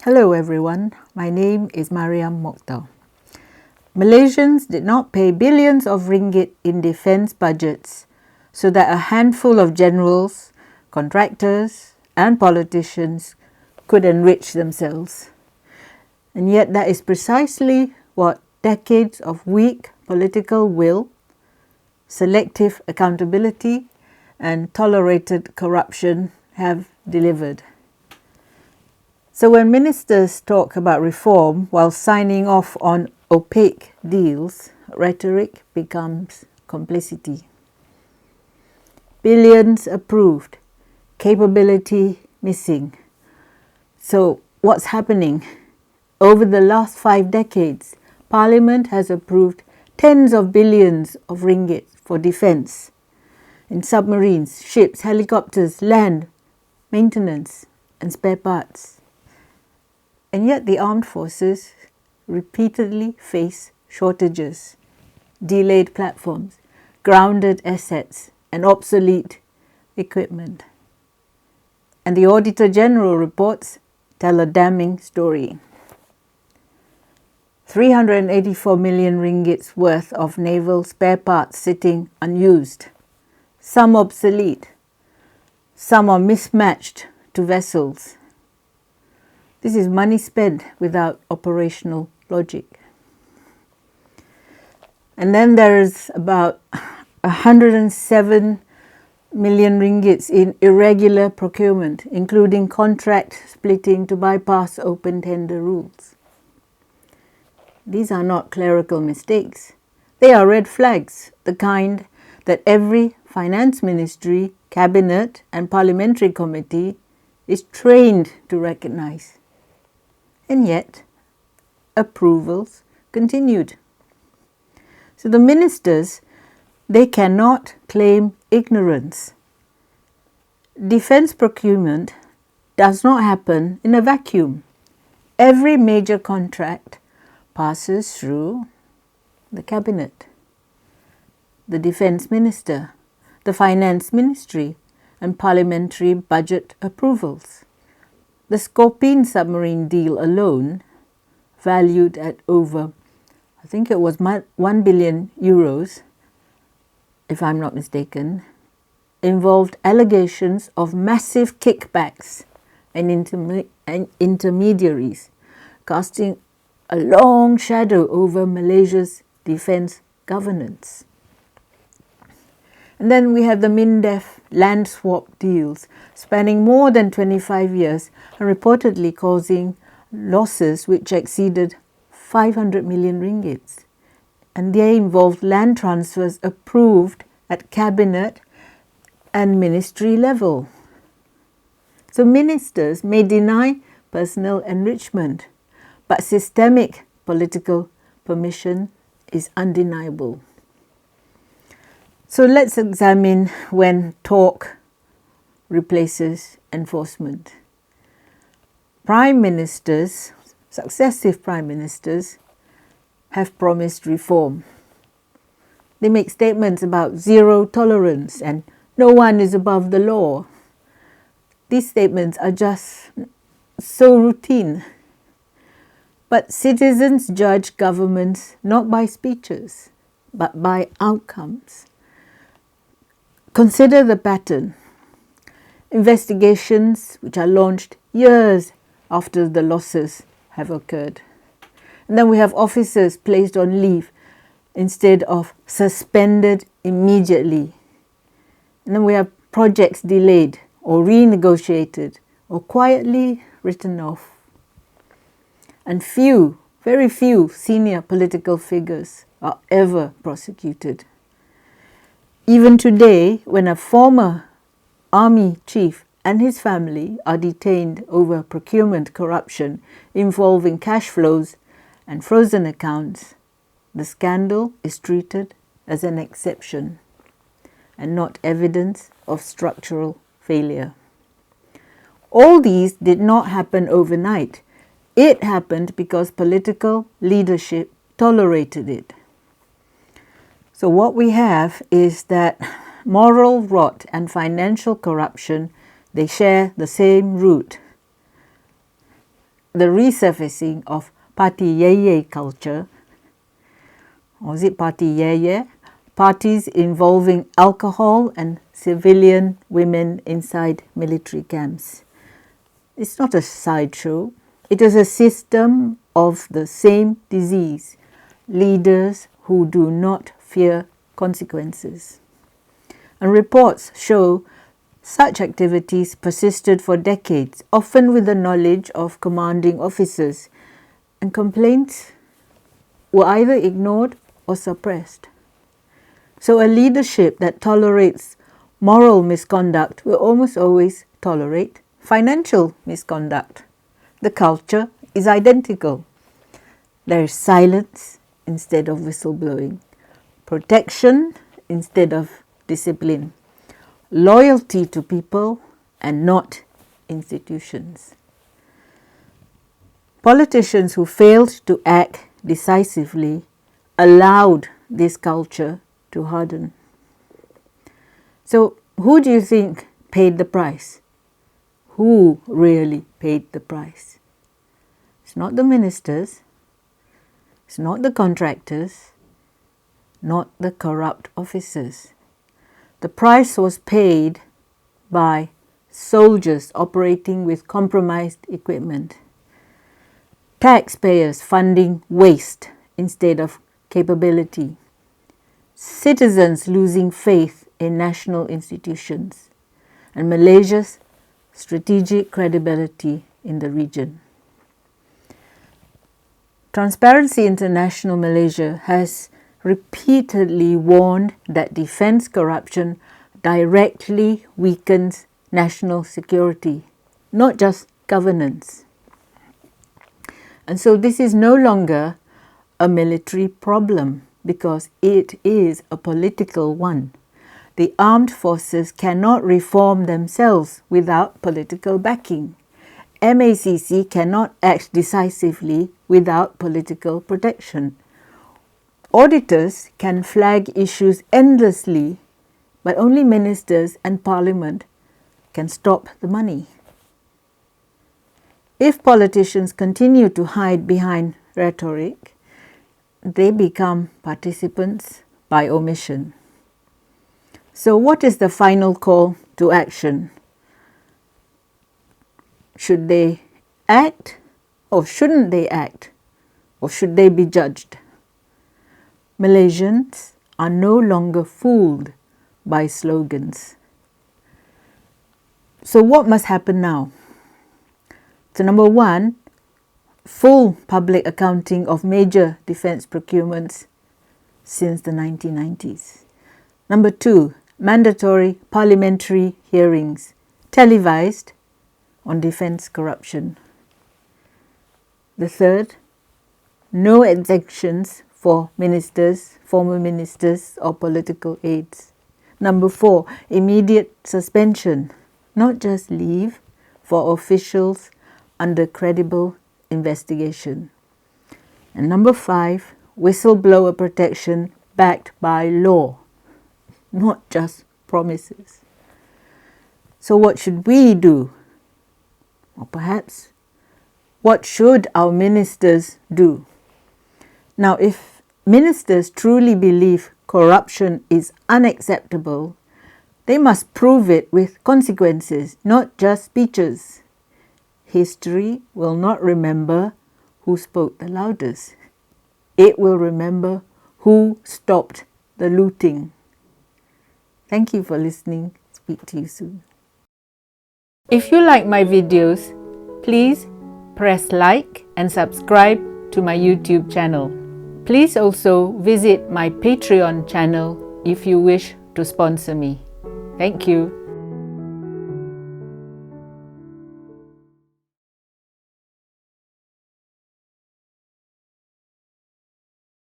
Hello everyone, my name is Mariam Mokhtar. Malaysians did not pay billions of ringgit in defence budgets so that a handful of generals, contractors and politicians could enrich themselves. And yet that is precisely what decades of weak political will, selective accountability and tolerated corruption have delivered. So when ministers talk about reform while signing off on opaque deals, rhetoric becomes complicity. Billions approved, capability missing. So what's happening? Over the last 5 decades, Parliament has approved tens of billions of ringgit for defence in submarines, ships, helicopters, land, maintenance and spare parts. And yet the armed forces repeatedly face shortages, delayed platforms, grounded assets and obsolete equipment. And the Auditor-General reports tell a damning story. 384 million ringgits worth of naval spare parts sitting unused, some obsolete, some are mismatched to vessels. This is money spent without operational logic. And then there is about 107 million ringgits in irregular procurement, including contract splitting to bypass open tender rules. These are not clerical mistakes. They are red flags, the kind that every finance ministry, cabinet and parliamentary committee is trained to recognize. And yet, approvals continued. So the ministers, they cannot claim ignorance. Defence procurement does not happen in a vacuum. Every major contract passes through the cabinet, the defence minister, the finance ministry and parliamentary budget approvals. The Scorpene submarine deal alone, valued at over, I think it was 1 billion euros, if I'm not mistaken, involved allegations of massive kickbacks and intermediaries, casting a long shadow over Malaysia's defence governance. And then we have the MINDEF land swap deals spanning more than 25 years and reportedly causing losses which exceeded 500 million ringgits. And they involved land transfers approved at cabinet and ministry level. So ministers may deny personal enrichment, but systemic political permission is undeniable. So let's examine when talk replaces enforcement. Prime ministers, successive prime ministers, have promised reform. They make statements about zero tolerance and no one is above the law. These statements are just so routine. But citizens judge governments not by speeches, but by outcomes. Consider the pattern. Investigations which are launched years after the losses have occurred. And then we have officers placed on leave instead of suspended immediately. And then we have projects delayed or renegotiated or quietly written off. And few, very few senior political figures are ever prosecuted. Even today, when a former army chief and his family are detained over procurement corruption involving cash flows and frozen accounts, the scandal is treated as an exception and not evidence of structural failure. All these did not happen overnight. It happened because political leadership tolerated it. So what we have is that moral rot and financial corruption, they share the same root. the resurfacing of party yeye culture, or is it party yeye? Parties involving alcohol and civilian women inside military camps. It's not a sideshow. It is a system of the same disease. Leaders who do not fear consequences. And reports show such activities persisted for decades, often with the knowledge of commanding officers, and complaints were either ignored or suppressed. So a leadership that tolerates moral misconduct will almost always tolerate financial misconduct. The culture is identical. There is silence instead of whistleblowing, protection instead of discipline, loyalty to people and not institutions. Politicians who failed to act decisively allowed this culture to harden. So, who do you think paid the price? Who really paid the price? It's not the ministers, it's not the contractors, not the corrupt officers. The price was paid by soldiers operating with compromised equipment, taxpayers funding waste instead of capability, citizens losing faith in national institutions, and Malaysia's strategic credibility in the region. Transparency International Malaysia has repeatedly warned that defence corruption directly weakens national security, not just governance. And so this is no longer a military problem because it is a political one. The armed forces cannot reform themselves without political backing. MACC cannot act decisively without political protection. Auditors can flag issues endlessly, but only ministers and parliament can stop the money. If politicians continue to hide behind rhetoric, they become participants by omission. So what is the final call to action? Should they act or shouldn't they act? Or should they be judged? Malaysians are no longer fooled by slogans. So what must happen now? So number one, full public accounting of major defence procurements since the 1990s. Number two, mandatory parliamentary hearings, televised, on defence corruption. The third, no exemptions for ministers, former ministers or political aides. Number four, immediate suspension, not just leave, for officials under credible investigation. And number five, whistleblower protection backed by law, not just promises. So what should we do? Or perhaps, what should our ministers do? Now, if ministers truly believe corruption is unacceptable, they must prove it with consequences, not just speeches. History will not remember who spoke the loudest. It will remember who stopped the looting. Thank you for listening. Speak to you soon. If you like my videos, please press like and subscribe to my YouTube channel. Please also visit my Patreon channel if you wish to sponsor me. Thank you.